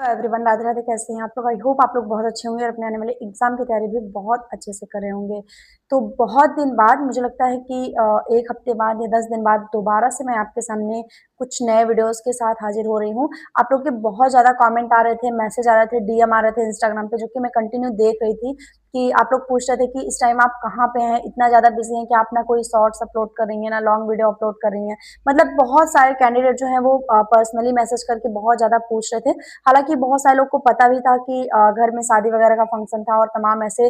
Everyone, Radhe Radhe. कैसे हैं आप लोग? आई होप आप लोग बहुत अच्छे होंगे और अपने आने वाले एग्जाम की तैयारी भी बहुत अच्छे से कर रहे होंगे। तो बहुत दिन बाद मुझे लगता है कि 1 हफ्ते बाद या 10 दिन बाद दोबारा से मैं आपके सामने कुछ नए वीडियोस के साथ हाजिर हो रही हूँ। आप लोग के बहुत ज़्यादा कमेंट आ रहे थे, मैसेज आ रहे थे, डीएम आ रहे थे इंस्टाग्राम पे, जो कि मैं कंटिन्यू देख रही थी कि आप लोग पूछ रहे थे कि इस टाइम आप कहाँ पे हैं, इतना ज़्यादा बिजी हैं कि आप ना कोई शॉर्ट्स अपलोड कर रही हैं ना लॉन्ग वीडियो अपलोड कर रही हैं। मतलब बहुत सारे कैंडिडेट जो हैं वो पर्सनली मैसेज करके बहुत ज़्यादा पूछ रहे थे। हालांकि बहुत सारे लोग को पता भी था कि घर में शादी वगैरह का फंक्शन था और तमाम ऐसे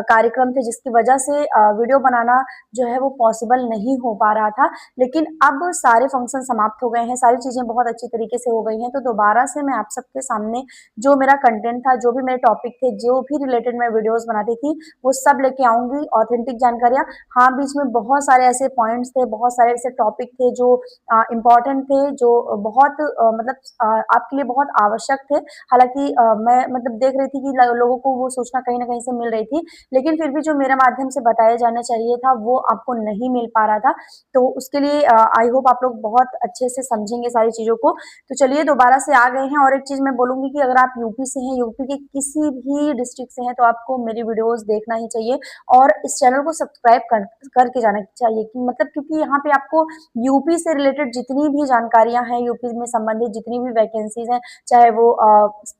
कार्यक्रम थे जिसकी वजह से वीडियो बनाना जो है वो पॉसिबल नहीं हो पा रहा था। लेकिन अब सारे फंक्शन समाप्त हो गए हैं, सारी चीजें बहुत अच्छी तरीके से हो गई हैं, तो दोबारा से मैं आप सबके सामने जो मेरा कंटेंट था, जो भी मेरे टॉपिक थे, जो भी रिलेटेड मैं वीडियोस बनाती थी, वो सब लेके आऊंगी। ऑथेंटिक जानकारियां, हाँ बीच में बहुत सारे ऐसे पॉइंट्स थे, बहुत सारे ऐसे टॉपिक थे जो इम्पोर्टेंट थे, जो बहुत मतलब आपके लिए बहुत आवश्यक थे। हालांकि मैं मतलब देख रही थी कि लोगों को वो सूचना कहीं ना कहीं से मिल रही थी, लेकिन फिर भी जो मेरे माध्यम से बताया जाना चाहिए था वो आपको नहीं मिल पा रहा था। तो उसके लिए आई होप आप लोग बहुत अच्छे से समझेंगे सारी चीजों को। तो चलिए दोबारा से आ गए हैं। और एक चीज मैं बोलूंगी कि अगर आप यूपी से हैं, यूपी के किसी भी डिस्ट्रिक्ट से हैं, तो आपको मेरी वीडियोस देखना ही चाहिए और इस चैनल को सब्सक्राइब करके जाना चाहिए, कि मतलब क्योंकि यहाँ पे आपको यूपी से रिलेटेड जितनी भी जानकारियां हैं, यूपी में संबंधित जितनी भी वैकेंसीज हैं, चाहे वो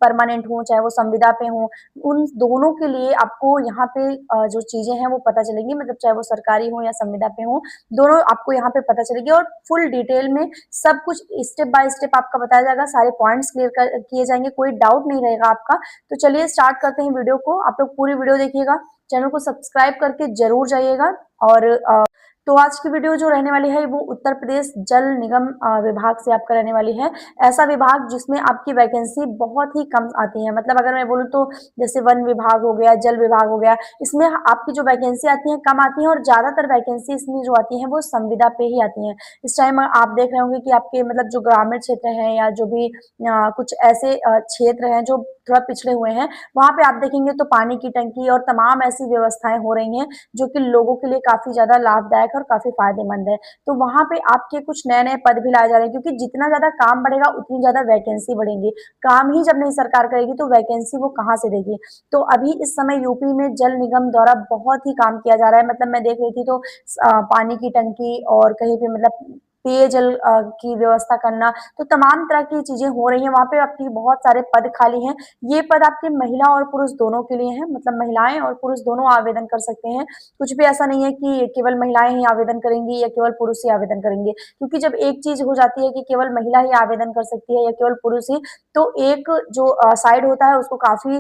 परमानेंट हो चाहे वो संविदा पे हो, उन दोनों के लिए आपको यहाँ पे जो चीजें हैं वो पता चलेंगी। मतलब चाहे वो सरकारी हो या संविदा पे हो, दोनों आपको यहाँ पे पता चलेगी और फुल डिटेल में सब कुछ स्टेप बाय स्टेप आपका बताया जाएगा, सारे पॉइंट्स क्लियर किए जाएंगे, कोई डाउट नहीं रहेगा आपका। तो चलिए स्टार्ट करते हैं वीडियो को। आप लोग पूरी वीडियो देखिएगा, चैनल को सब्सक्राइब करके जरूर जाइएगा। और तो आज की वीडियो जो रहने वाली है वो उत्तर प्रदेश जल निगम विभाग से आपका रहने वाली है। ऐसा विभाग जिसमें आपकी वैकेंसी बहुत ही कम आती है। मतलब अगर मैं बोलूँ तो जैसे वन विभाग हो गया, जल विभाग हो गया, इसमें आपकी जो वैकेंसी आती है कम आती है और ज्यादातर वैकेंसी इसमें जो आती है वो संविदा पे ही आती है। इस टाइम आप देख रहे होंगे कि आपके मतलब जो ग्रामीण क्षेत्र है या जो भी कुछ ऐसे क्षेत्र हैं जो थोड़ा पिछड़े हुए हैं, वहां पे आप देखेंगे तो पानी की टंकी और तमाम ऐसी व्यवस्थाएं हो रही हैं जो कि लोगों के लिए काफी ज्यादा लाभदायक और काफी फायदेमंद है। तो वहां पे आपके कुछ नए नए पद भी लाए जा रहे हैं, क्योंकि जितना ज्यादा काम बढ़ेगा उतनी ज्यादा वैकेंसी बढ़ेंगी। काम ही जब नहीं सरकार करेगी तो वैकेंसी वो कहाँ से देगी। तो अभी इस समय यूपी में जल निगम द्वारा बहुत ही काम किया जा रहा है। मतलब मैं देख रही थी तो पानी की टंकी और कहीं पे मतलब पेयजल की व्यवस्था करना, तो तमाम तरह की चीजें हो रही हैं वहां पे। आपकी बहुत सारे पद खाली हैं। ये पद आपके महिला और पुरुष दोनों के लिए हैं, मतलब महिलाएं और पुरुष दोनों आवेदन कर सकते हैं। कुछ भी ऐसा नहीं है कि केवल महिलाएं ही आवेदन करेंगी या केवल पुरुष ही आवेदन करेंगे, क्योंकि जब एक चीज हो जाती है कि केवल महिला ही आवेदन कर सकती है या केवल पुरुष ही, तो एक जो साइड होता है उसको काफी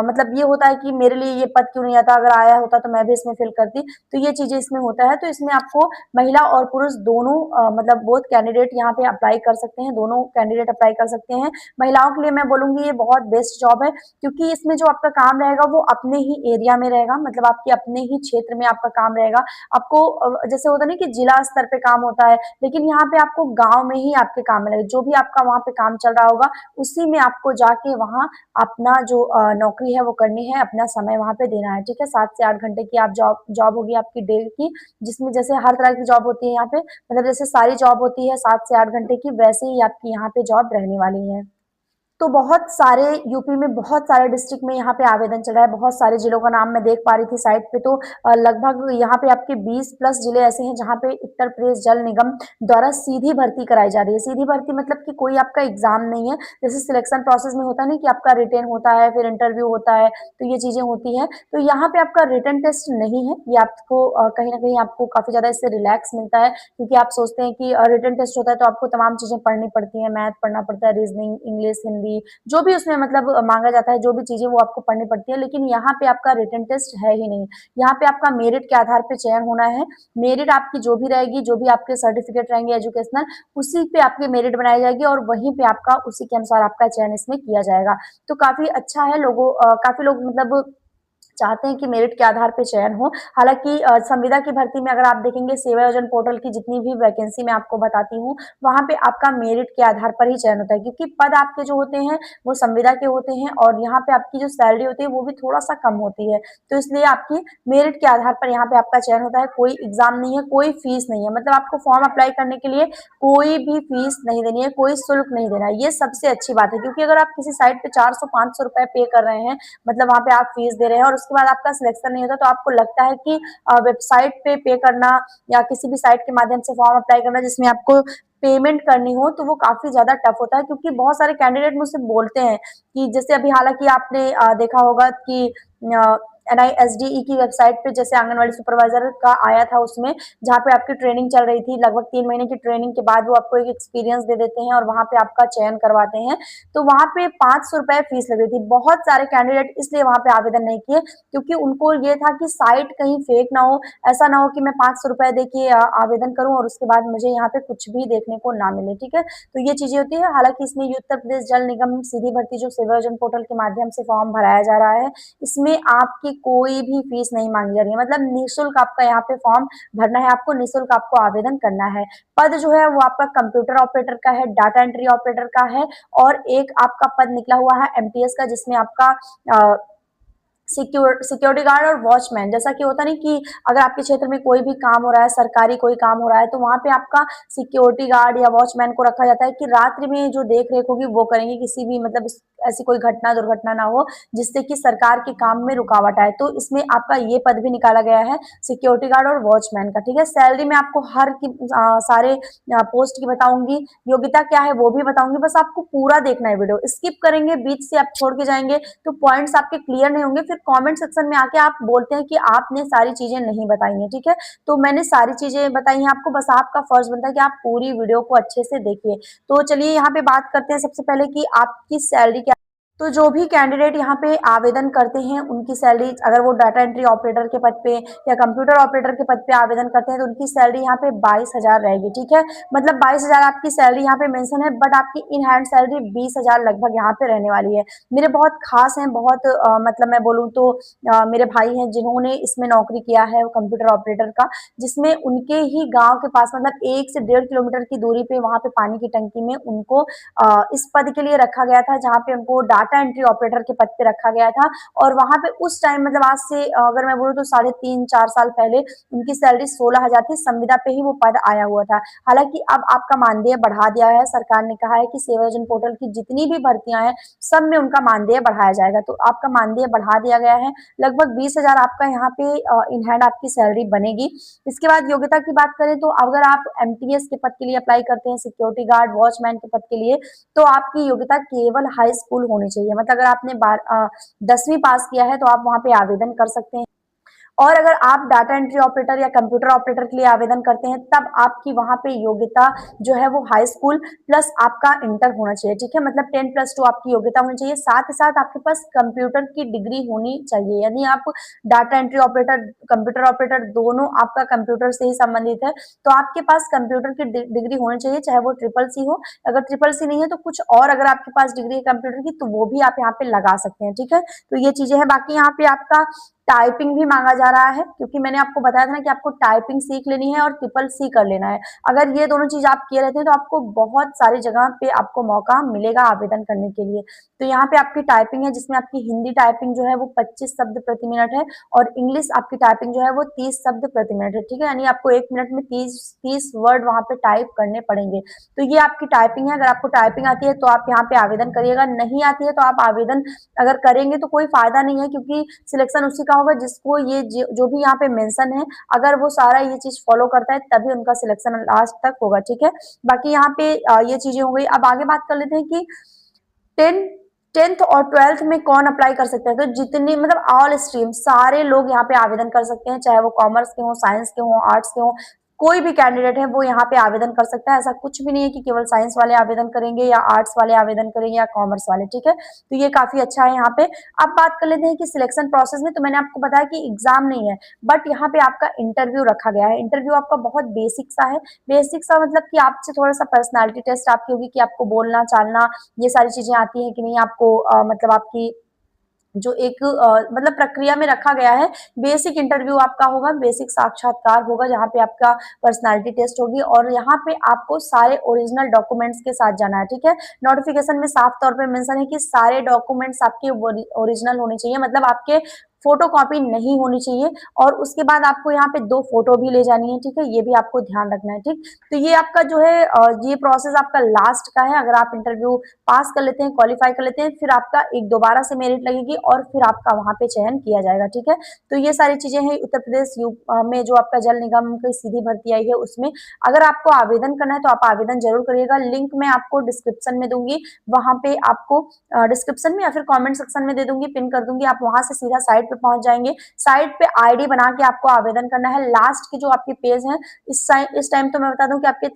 मतलब ये होता है कि मेरे लिए ये पद क्यों नहीं आता, अगर आया होता तो मैं भी इसमें फिल करती। तो ये चीजें इसमें होता है। तो इसमें आपको महिला और पुरुष दोनों मतलब बोथ कैंडिडेट यहाँ पे अप्लाई कर सकते हैं, दोनों कैंडिडेट अप्लाई कर सकते हैं। महिलाओं के लिए मैं बोलूंगी ये बहुत बेस्ट जॉब है, क्योंकि इसमें जो आपका काम रहेगा वो अपने ही एरिया में रहेगा, मतलब आपके अपने ही क्षेत्र में आपका काम रहेगा। आपको जैसे होता नहीं कि जिला स्तर पे काम होता है, लेकिन यहाँ पे आपको गांव में ही आपके काम मिलेगा। जो भी आपका वहां पे काम चल रहा होगा उसी में आपको जाके वहां अपना जो नौकरी है वो करनी है, अपना समय वहां पे देना है। ठीक है, 7 से 8 घंटे की आप जॉब जॉब होगी आपकी डे की, जिसमें जैसे हर तरह की जॉब होती है यहाँ पे, मतलब जैसे सारी जॉब होती है 7 से 8 घंटे की, वैसे ही आपकी यहाँ पे जॉब रहने वाली है। तो बहुत सारे यूपी में बहुत सारे डिस्ट्रिक्ट में यहाँ पे आवेदन चल रहा है। बहुत सारे जिलों का नाम मैं देख पा रही थी साइट पे, तो लगभग यहाँ पे आपके 20+ जिले ऐसे हैं जहाँ पे उत्तर प्रदेश जल निगम द्वारा सीधी भर्ती कराई जा रही है। सीधी भर्ती मतलब कि कोई आपका एग्जाम नहीं है, जैसे सिलेक्शन प्रोसेस में होता नहीं कि आपका रिटेन होता है फिर इंटरव्यू होता है, तो ये चीजें होती हैं। तो यहाँ पे आपका रिटन टेस्ट नहीं है। ये आपको कहीं ना कहीं आपको काफी ज्यादा इससे रिलैक्स मिलता है, क्योंकि आप सोचते हैं कि रिटन टेस्ट होता है तो आपको तमाम चीजें पढ़नी पड़ती है, मैथ पढ़ना पड़ता है, रीजनिंग, इंग्लिश, हिंदी, जो भी उसमें मतलब मांगा जाता है, जो भी चीजें वो आपको पढ़नी पड़ती है। लेकिन यहाँ पे आपका रिटन टेस्ट है ही नहीं। यहाँ पे आपका मेरिट के आधार पे चयन होना है। मेरिट आपकी जो भी रहेगी, जो भी आपके सर्टिफिकेट रहेंगे एजुकेशनल, उसी पे आपकी मेरिट बनाई जाएगी और वहीं पे आपका उसी के अनुसार आपका चयन इसमें किया जाएगा। तो काफी अच्छा है। काफी लोग मतलब चाहते हैं कि मेरिट के आधार पे चयन हो। हालाँकि संविदा की भर्ती में अगर आप देखेंगे सेवा योजन पोर्टल की जितनी भी वैकेंसी मैं आपको बताती हूँ, वहाँ पे आपका मेरिट के आधार पर ही चयन होता है क्योंकि पद आपके जो होते हैं वो संविदा के होते हैं और यहाँ पे आपकी जो सैलरी होती है वो भी थोड़ा-सा कम होती है। तो इसलिए आपकी मेरिट के आधार पर यहाँ पे आपका चयन होता है, कोई एग्ज़ाम नहीं है, कोई फीस नहीं है। मतलब आपको फॉर्म अप्लाई करने के लिए कोई भी फीस नहीं देनी है, कोई शुल्क नहीं देना है। ये सबसे अच्छी बात है क्योंकि अगर आप किसी साइट पे 400-500 रुपए पे कर रहे हैं, मतलब वहाँ पे आप फीस दे रहे हैं और उसके बाद आपका सिलेक्शन नहीं होता तो आपको लगता है कि वेबसाइट पे करना या किसी भी साइट के माध्यम से फॉर्म अप्लाई करना जिसमें आपको पेमेंट करनी हो तो वो काफी ज्यादा टफ होता है क्योंकि बहुत सारे कैंडिडेट मुझसे बोलते हैं कि जैसे अभी हालांकि आपने देखा होगा कि NISDE की वेबसाइट पे जैसे आंगनवाड़ी सुपरवाइजर का आया था उसमें जहाँ पे आपकी ट्रेनिंग चल रही थी लगभग 3 महीने की ट्रेनिंग के बाद वो आपको एक एक्सपीरियंस दे देते हैं और वहाँ पे आपका चयन करवाते हैं तो वहाँ पे 500 रुपए फीस लग रही थी बहुत सारे कैंडिडेट इसलिए वहाँ पे आवेदन नहीं किए क्योंकि उनको ये था कि साइट कहीं फेक ना हो ऐसा ना हो कि मैं 500 रुपए दे के आवेदन करूं और उसके बाद मुझे यहाँ पे कुछ भी देखने को ना मिले ठीक है तो ये चीजें होती है हालांकि इसमें उत्तर प्रदेश जल निगम सीधी भर्ती जो सेवा योजन पोर्टल के माध्यम से फॉर्म भराया जा रहा है इसमें आपकी कोई भी फीस नहीं मांगी जा रही है मतलब निःशुल्क आपका यहाँ पे फॉर्म भरना है आपको निःशुल्क आपको आवेदन करना है पद जो है वो आपका कंप्यूटर ऑपरेटर का है डाटा एंट्री ऑपरेटर का है और एक आपका पद निकला हुआ है MTS का जिसमें आपका सिक्योरिटी गार्ड और वॉचमैन जैसा कि होता नहीं कि अगर आपके क्षेत्र में कोई भी काम हो रहा है सरकारी कोई काम हो रहा है तो वहां पे आपका सिक्योरिटी गार्ड या वॉचमैन को रखा जाता है कि रात्रि में जो देख रेख होगी वो करेंगे किसी भी मतलब ऐसी कोई घटना दुर्घटना ना हो जिससे कि सरकार के काम में रुकावट आए तो इसमें आपका ये पद भी निकाला गया है सिक्योरिटी गार्ड और वॉचमैन का ठीक है सैलरी में आपको हर की सारे पोस्ट की बताऊंगी योग्यता क्या है वो भी बताऊंगी बस आपको पूरा देखना है वीडियो स्किप करेंगे बीच से आप छोड़ के जाएंगे तो पॉइंट्स आपके क्लियर नहीं होंगे फिर कमेंट सेक्शन में आके आप बोलते हैं कि आपने सारी चीजें नहीं बताई हैं ठीक है तो मैंने सारी चीजें बताई हैं आपको बस आपका फर्ज बनता है कि आप पूरी वीडियो को अच्छे से देखिए तो चलिए यहाँ पे बात करते हैं सबसे पहले कि आपकी सैलरी क्या तो जो भी कैंडिडेट यहाँ पे आवेदन करते हैं उनकी सैलरी अगर वो डाटा एंट्री ऑपरेटर के पद पे या कंप्यूटर ऑपरेटर के पद पे आवेदन करते हैं तो उनकी सैलरी यहाँ पे 22,000 रहेगी ठीक है मतलब 22,000 आपकी सैलरी यहाँ पे मेंशन है बट आपकी इन हैंड सैलरी 20,000 लगभग यहाँ पे रहने वाली है मेरे बहुत खास हैं बहुत मतलब मैं बोलूँ तो मेरे भाई हैं जिन्होंने इसमें नौकरी किया है कंप्यूटर ऑपरेटर का जिसमें उनके ही गाँव के पास मतलब 1 से 1.5 किलोमीटर की दूरी पे वहां पे पानी की टंकी में उनको इस पद के लिए रखा गया था जहाँ पे उनको डाटा एंट्री ऑपरेटर के पद पे रखा गया था और वहां पे उस टाइम मतलब आज से अगर मैं बोलूँ तो 3.5-4 साल पहले उनकी सैलरी 16,000 थी संविदा पे ही वो पद आया हुआ था हालांकि अब आपका मानदेय बढ़ा दिया है सरकार ने कहा है कि सेवा योजन पोर्टल की जितनी भी भर्तियां हैं सब में उनका मानदेय बढ़ाया जाएगा तो आपका मानदेय बढ़ा दिया गया है लगभग 20,000 आपका यहाँ पे इन हैंड आपकी सैलरी बनेगी इसके बाद योग्यता की बात करें तो अगर आप MTS के पद के लिए अप्लाई करते हैं सिक्योरिटी गार्ड वॉचमैन के पद के लिए तो आपकी योग्यता केवल हाई स्कूल होनी चाहिए मतलब अगर आपने 10वीं पास किया है तो आप वहां पे आवेदन कर सकते हैं और अगर आप डाटा एंट्री ऑपरेटर या कंप्यूटर ऑपरेटर के लिए आवेदन करते हैं तब आपकी वहां पे योग्यता जो है वो हाई स्कूल प्लस आपका इंटर होना चाहिए ठीक है मतलब 10+2 आपकी योग्यता होनी चाहिए साथ ही साथ आपके पास कंप्यूटर की डिग्री होनी चाहिए यानी आप data entry operator computer operator दोनों आपका कंप्यूटर से ही संबंधित है तो आपके पास कंप्यूटर की डिग्री होनी चाहिए चाहे वो CCC हो अगर CCC नहीं है तो कुछ और अगर आपके पास डिग्री है कंप्यूटर की तो वो भी आप यहाँ पे लगा सकते हैं ठीक है तो ये चीजें हैं बाकी यहाँ पे आपका टाइपिंग भी मांगा जा रहा है क्योंकि मैंने आपको बताया था ना कि आपको टाइपिंग सीख लेनी है और CCC कर लेना है अगर ये दोनों चीज आप किए रहते हैं तो आपको बहुत सारी जगह पे आपको मौका मिलेगा आवेदन करने के लिए तो यहाँ पे आपकी टाइपिंग है जिसमें आपकी हिंदी टाइपिंग जो है वो 25 शब्द प्रति मिनट है और इंग्लिश आपकी टाइपिंग जो है वो 30 शब्द प्रति मिनट है ठीक है यानी आपको 1 मिनट में 30 वर्ड वहां पे टाइप करने पड़ेंगे तो ये आपकी टाइपिंग है अगर आपको टाइपिंग आती है तो आप यहाँ पे आवेदन करिएगा नहीं आती है तो आप आवेदन अगर करेंगे तो कोई फायदा नहीं है क्योंकि सिलेक्शन उसी का होगा जिसको ये जो भी यहाँ पे मेंशन है अगर वो सारा ये चीज फॉलो करता है तभी उनका सिलेक्शन लास्ट तक होगा ठीक है बाकी यहाँ पे ये चीजें हो गई अब आगे बात कर लेते हैं कि 10th और 12th में कौन अप्लाई कर सकते हैं तो जितने मतलब ऑल स्ट्रीम सारे लोग यहाँ पे आवेदन कर सकते हैं चाहे वो कॉमर्स के हो साइंस के हो आर्ट्स के हो कोई भी कैंडिडेट है वो यहाँ पे आवेदन कर सकता है ऐसा कुछ भी नहीं है कि केवल साइंस वाले आवेदन करेंगे या आर्ट्स वाले आवेदन करेंगे या कॉमर्स वाले ठीक है तो ये काफी अच्छा है यहाँ पे अब बात कर लेते हैं कि सिलेक्शन प्रोसेस में तो मैंने आपको बताया कि एग्जाम नहीं है बट यहाँ पे आपका इंटरव्यू रखा गया है इंटरव्यू आपका बहुत बेसिक सा है बेसिक सा मतलब कि आपसे थोड़ा सा पर्सनैलिटी टेस्ट आपकी होगी कि आपको बोलना चालना ये सारी चीजें आती है कि नहीं आपको मतलब आपकी जो एक मतलब प्रक्रिया में रखा गया है। बेसिक इंटरव्यू आपका होगा, बेसिक साक्षात्कार होगा जहाँ पे आपका पर्सनैलिटी टेस्ट होगी और यहाँ पे आपको सारे ओरिजिनल डॉक्यूमेंट्स के साथ जाना है, ठीक है। नोटिफिकेशन में साफ तौर पे मेंशन है कि सारे डॉक्यूमेंट्स आपके ओरिजिनल होने चाहिए, मतलब आपके फोटो कॉपी नहीं होनी चाहिए और उसके बाद आपको यहाँ पे 2 फोटो भी ले जानी है, ठीक है। ये भी आपको ध्यान रखना है, ठीक। तो ये आपका जो है ये प्रोसेस आपका लास्ट का है। अगर आप इंटरव्यू पास कर लेते हैं, क्वालिफाई कर लेते हैं, फिर आपका एक दोबारा से मेरिट लगेगी और फिर आपका वहाँ पे चयन किया जाएगा, ठीक है। तो ये सारी चीजें हैं उत्तर प्रदेश में जो आपका जल निगम की सीधी भर्ती आई है उसमें। अगर आपको आवेदन करना है तो आप आवेदन जरूर करिएगा, लिंक मैं आपको डिस्क्रिप्शन में दूंगी, वहां पे आपको डिस्क्रिप्शन में या फिर कमेंट सेक्शन में दे दूंगी, पिन कर दूंगी, आप वहां से सीधा साइट पे पहुंच जाएंगे। साइट पे आईडी बना के आपको आवेदन करना है। लास्ट की जो आपके पेज है, इस टाइम तो मैं बता दूं कि आपके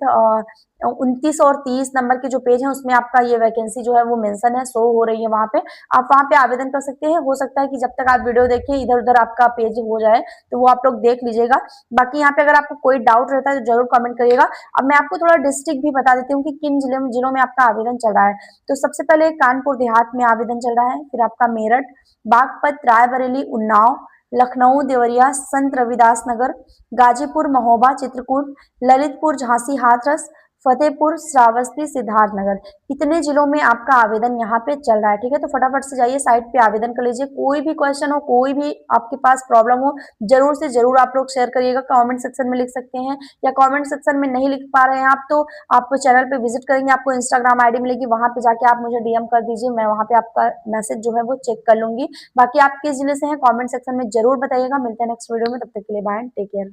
29 और 30 नंबर के जो पेज है उसमें आपका ये वैकेंसी जो है वो मेंशन है, शो हो रही है वहां पे। आप वहां पे आवेदन कर सकते हैं। हो सकता है कि जब तक आप वीडियो देखिए इधर उधर आपका पेज हो जाए, तो वो आप लोग देख लीजिएगा। बाकी यहाँ पे अगर आपको कोई डाउट रहता है तो जरूर कमेंट करिएगा। अब मैं आपको थोड़ा डिस्ट्रिक्ट भी बता देती हूँ कि किन जिलों में आपका आवेदन चल रहा है। तो सबसे पहले कानपुर देहात में आवेदन चल रहा है, फिर आपका मेरठ, बागपत, रायबरेली, उन्नाव, लखनऊ, देवरिया, संत रविदास नगर, गाजीपुर, महोबा, चित्रकूट, ललितपुर, झांसी, हाथरस, फतेहपुर, श्रावस्ती, सिद्धार्थनगर, इतने जिलों में आपका आवेदन यहाँ पे चल रहा है, ठीक है। तो फटाफट से जाइए साइट पे आवेदन कर लीजिए। कोई भी क्वेश्चन हो, कोई भी आपके पास प्रॉब्लम हो, जरूर से जरूर आप लोग शेयर करिएगा, कमेंट सेक्शन में लिख सकते हैं, या कमेंट सेक्शन में नहीं लिख पा रहे हैं आप तो आप चैनल पे विजिट करेंगे, आपको इंस्टाग्राम आईडी मिलेगी, वहां पे जाके आप मुझे डीएम कर दीजिए, मैं वहां पे आपका मैसेज जो है वो चेक कर लूंगी। बाकी आप किस जिले से हैं कमेंट सेक्शन में जरूर बताइएगा। मिलते हैं नेक्स्ट वीडियो में, तब तक के लिए बाय, टेक केयर।